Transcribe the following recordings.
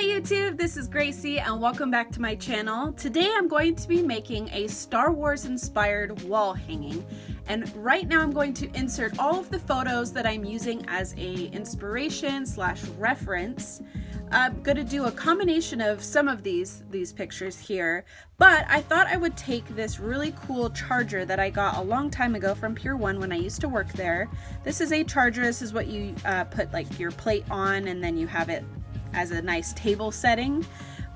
YouTube, this is Gracie and welcome back to my channel. Today I'm going to be making a Star Wars inspired wall hanging, and right now I'm going to insert all of the photos that I'm using as a inspiration / reference. I'm going to do a combination of some of these pictures here, but I thought I would take this really cool charger that I got a long time ago from Pier 1 when I used to work there. This is a charger. This is what you put like your plate on, and then you have it as a nice table setting.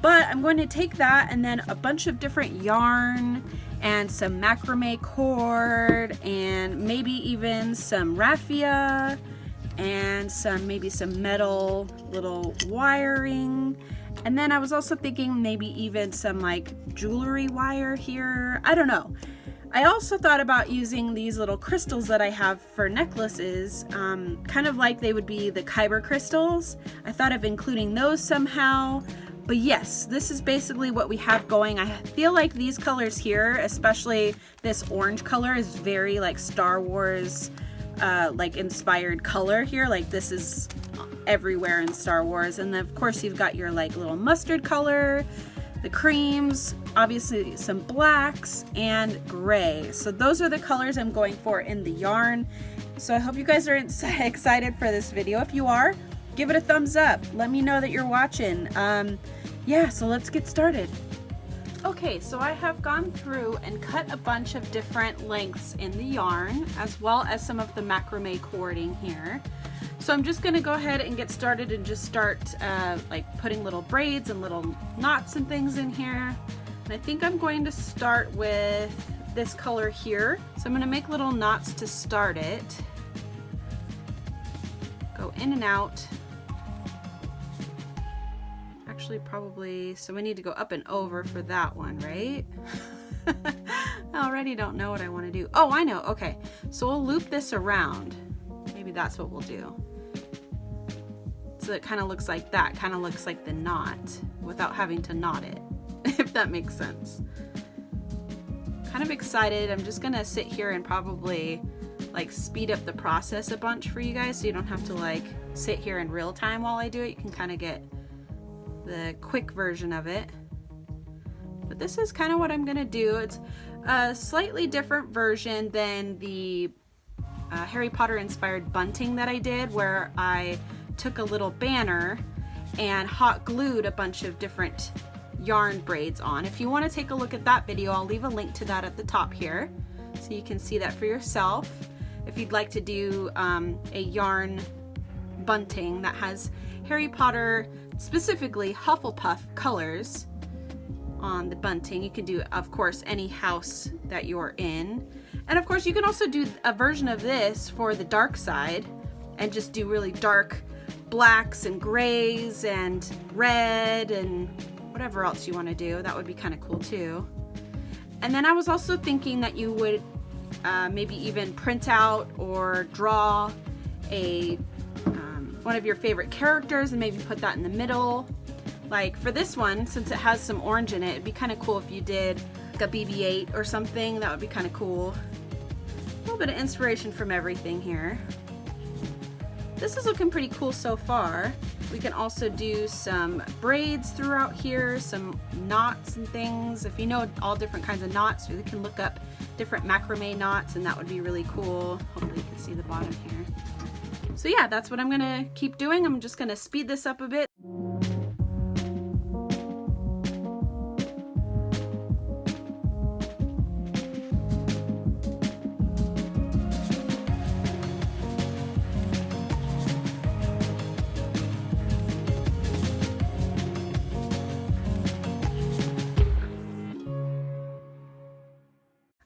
But I'm going to take that and then a bunch of different yarn and some macrame cord and maybe even some raffia and maybe some metal little wiring. And then I was also thinking maybe even some like jewelry wire here. I don't know. I also thought about using these little crystals that I have for necklaces, kind of like they would be the Kyber crystals. I thought of including those somehow. But yes, this is basically what we have going. I feel like these colors here, especially this orange color, is very like Star Wars like inspired color here. Like this is everywhere in Star Wars. And then of course you've got your like little mustard color, the creams, obviously some blacks and gray. So those are the colors I'm going for in the yarn. So I hope you guys are excited for this video. If you are, give it a thumbs up. Let me know that you're watching. Yeah, so let's get started. Okay, so I have gone through and cut a bunch of different lengths in the yarn, as well as some of the macrame cording here. So I'm just gonna go ahead and get started and just start like putting little braids and little knots and things in here. And I think I'm going to start with this color here. So I'm gonna make little knots to start it. Go in and out. Actually probably, so we need to go up and over for that one, right? I already don't know what I wanna do. Oh, I know, okay. So we'll loop this around. Maybe that's what we'll do. So it kind of looks like that, kind of looks like the knot without having to knot it, if that makes sense. Kind of excited. I'm just gonna sit here and probably like speed up the process a bunch for you guys so you don't have to like sit here in real time while I do it. You can kind of get the quick version of it. But this is kind of what I'm gonna do. It's a slightly different version than the Harry Potter inspired bunting that I did, where I took a little banner and hot glued a bunch of different yarn braids on. If you want to take a look at that video, I'll leave a link to that at the top here so you can see that for yourself. If you'd like to do a yarn bunting that has Harry Potter, specifically Hufflepuff colors on the bunting, you can do, of course, any house that you're in. And of course you can also do a version of this for the dark side and just do really dark blacks and grays and red and whatever else you want to do. That would be kind of cool too. And then I was also thinking that you would maybe even print out or draw a one of your favorite characters and maybe put that in the middle. Like for this one, since it has some orange in it, it'd be kind of cool if you did like a BB-8 or something. That would be kind of cool. A little bit of inspiration from everything here. This is looking pretty cool so far. We can also do some braids throughout here, some knots and things. If you know all different kinds of knots, you can look up different macrame knots and that would be really cool. Hopefully you can see the bottom here. So yeah, that's what I'm gonna keep doing. I'm just gonna speed this up a bit.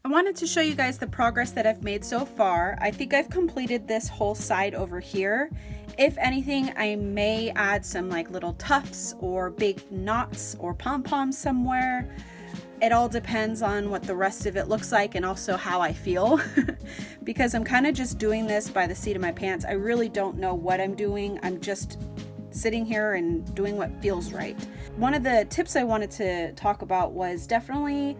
I wanted to show you guys the progress that I've made so far. I think I've completed this whole side over here. If anything, I may add some like little tufts or big knots or pom-poms somewhere. It all depends on what the rest of it looks like and also how I feel because I'm kind of just doing this by the seat of my pants. I really don't know what I'm doing. I'm just sitting here and doing what feels right. One of the tips I wanted to talk about was definitely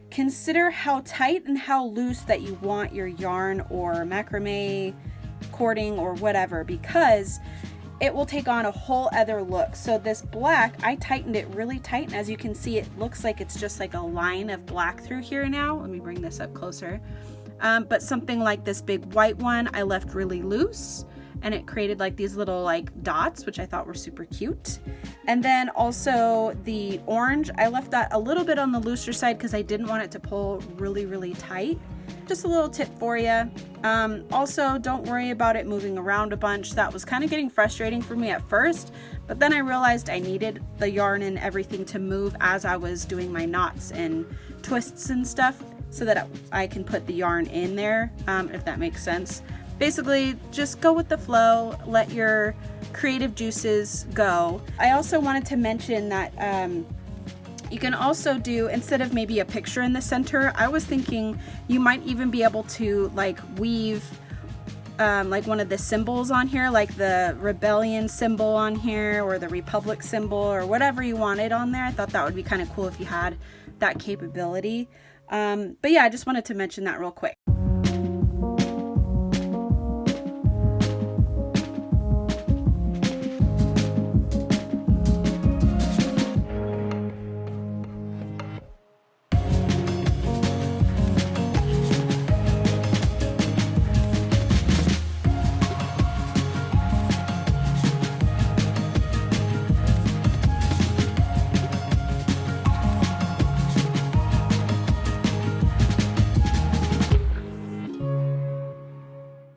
consider how tight and how loose that you want your yarn or macrame cording or whatever, because it will take on a whole other look. So this black, I tightened it really tight, and as you can see, it looks like it's just like a line of black through here now. Let me bring this up closer. But something like this big white one, I left really loose, and it created like these little like dots, which I thought were super cute. And then also the orange, I left that a little bit on the looser side because I didn't want it to pull really, really tight. Just a little tip for you. Also, don't worry about it moving around a bunch. That was kind of getting frustrating for me at first, but then I realized I needed the yarn and everything to move as I was doing my knots and twists and stuff, so that I can put the yarn in there, if that makes sense. Basically, just go with the flow, let your creative juices go. I also wanted to mention that you can also do, instead of maybe a picture in the center, I was thinking you might even be able to like weave like one of the symbols on here, like the rebellion symbol on here, or the republic symbol, or whatever you wanted on there. I thought that would be kind of cool if you had that capability. But yeah, I just wanted to mention that real quick.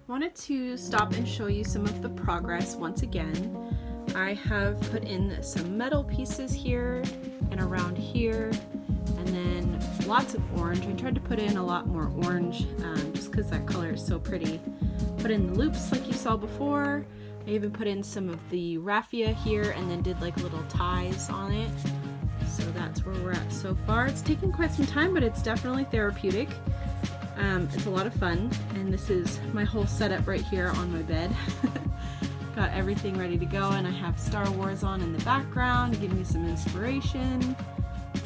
Wanted to stop and show you some of the progress once again. I have put in some metal pieces here and around here, and then lots of orange. I tried to put in a lot more orange just because that color is so pretty. Put in the loops like you saw before. I even put in some of the raffia here and then did like little ties on it. So that's where we're at so far. It's taken quite some time, but it's definitely therapeutic. It's a lot of fun, and this is my whole setup right here on my bed. Got everything ready to go, and I have Star Wars on in the background to give me some inspiration.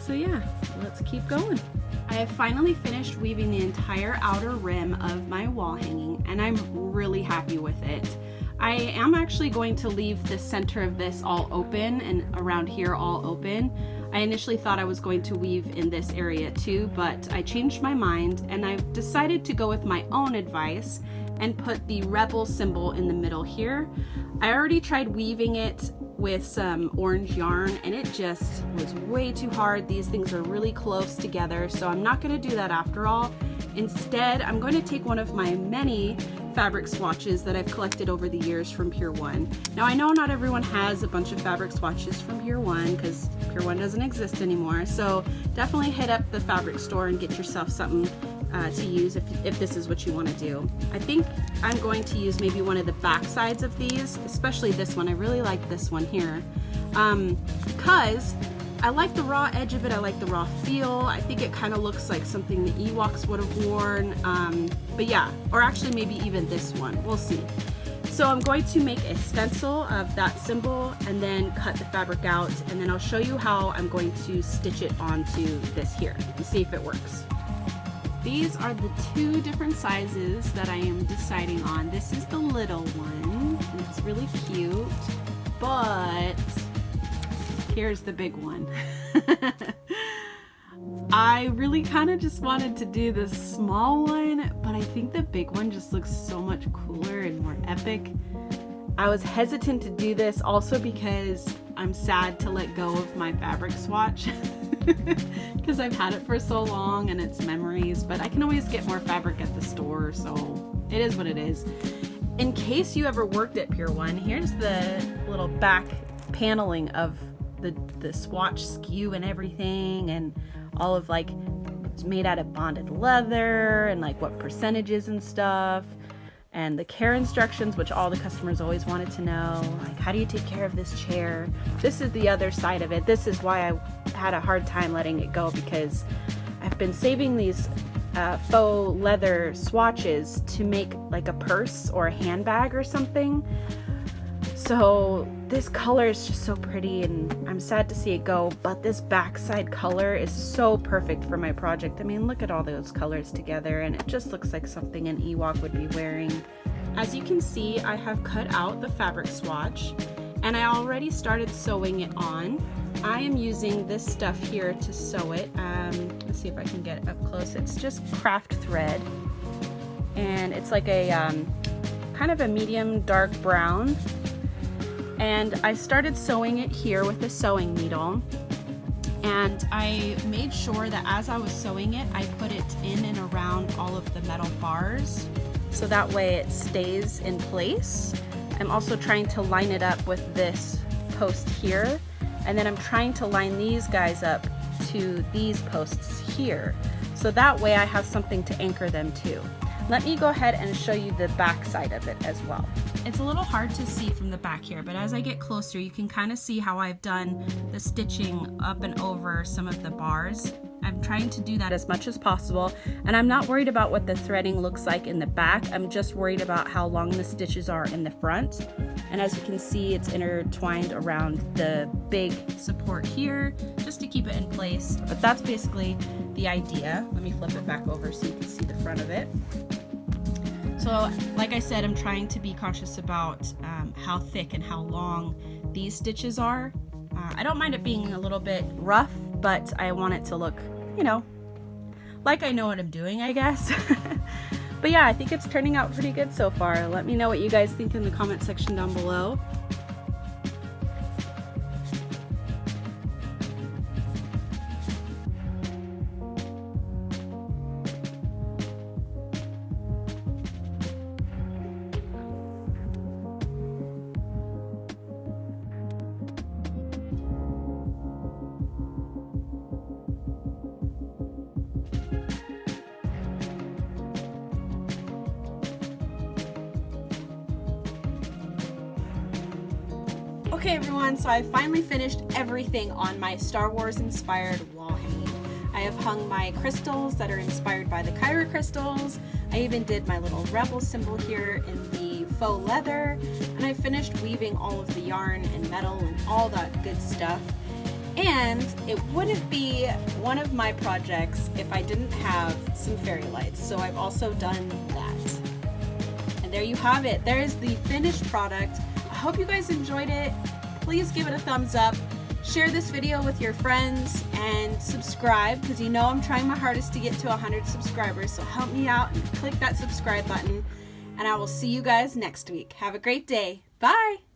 So yeah, let's keep going. I have finally finished weaving the entire outer rim of my wall hanging, and I'm really happy with it. I am actually going to leave the center of this all open and around here all open. I initially thought I was going to weave in this area too, but I changed my mind and I've decided to go with my own advice and put the rebel symbol in the middle here. I already tried weaving it with some orange yarn and it just was way too hard. These things are really close together, so I'm not going to do that after all. Instead, I'm going to take one of my many fabric swatches that I've collected over the years from Pier 1. Now I know not everyone has a bunch of fabric swatches from Pier 1 because Pier 1 doesn't exist anymore, so definitely hit up the fabric store and get yourself something to use if this is what you want to do. I think I'm going to use maybe one of the back sides of these, especially this one. I really like this one here because I like the raw edge of it. I like the raw feel. I think it kind of looks like something the Ewoks would have worn. But yeah, or actually maybe even this one. We'll see. So I'm going to make a stencil of that symbol and then cut the fabric out, and then I'll show you how I'm going to stitch it onto this here and see if it works. These are the two different sizes that I am deciding on. This is the little one, and it's really cute, but here's the big one. I really kind of just wanted to do this small one, but I think the big one just looks so much cooler and more epic. I was hesitant to do this also because I'm sad to let go of my fabric swatch because I've had it for so long and it's memories, but I can always get more fabric at the store, so it is what it is. In case you ever worked at Pier 1, here's the little back paneling of the swatch skew and everything, and all of like it's made out of bonded leather and like what percentages and stuff, and the care instructions, which all the customers always wanted to know, like how do you take care of this chair. This is the other side of it. This is why I had a hard time letting it go, because I've been saving these faux leather swatches to make like a purse or a handbag or something. So this color is just so pretty and I'm sad to see it go, but this backside color is so perfect for my project. I mean, look at all those colors together and it just looks like something an Ewok would be wearing. As you can see, I have cut out the fabric swatch and I already started sewing it on. I am using this stuff here to sew it. Let's see if I can get it up close. It's just craft thread and it's like a kind of a medium dark brown. And I started sewing it here with a sewing needle. And I made sure that as I was sewing it, I put it in and around all of the metal bars so that way it stays in place. I'm also trying to line it up with this post here, and then I'm trying to line these guys up to these posts here, so that way I have something to anchor them to. Let me go ahead and show you the back side of it as well. It's a little hard to see from the back here, but as I get closer, you can kind of see how I've done the stitching up and over some of the bars. I'm trying to do that as much as possible, and I'm not worried about what the threading looks like in the back. I'm just worried about how long the stitches are in the front. And as you can see, it's intertwined around the big support here just to keep it in place. But that's basically the idea. Let me flip it back over so you can see the front of it. So like I said, I'm trying to be conscious about how thick and how long these stitches are. I don't mind it being a little bit rough, but I want it to look, you know, like I know what I'm doing, I guess. But yeah, I think it's turning out pretty good so far. Let me know what you guys think in the comment section down below. Okay everyone, so I finally finished everything on my Star Wars inspired wall hanging. I have hung my crystals that are inspired by the Kyra crystals. I even did my little rebel symbol here in the faux leather, and I finished weaving all of the yarn and metal and all that good stuff. And it wouldn't be one of my projects if I didn't have some fairy lights, so I've also done that. And there you have it. There is the finished product. I hope you guys enjoyed it. Please give it a thumbs up, share this video with your friends, and subscribe, because you know I'm trying my hardest to get to 100 subscribers, so help me out and click that subscribe button, and I will see you guys next week. Have a great day. Bye!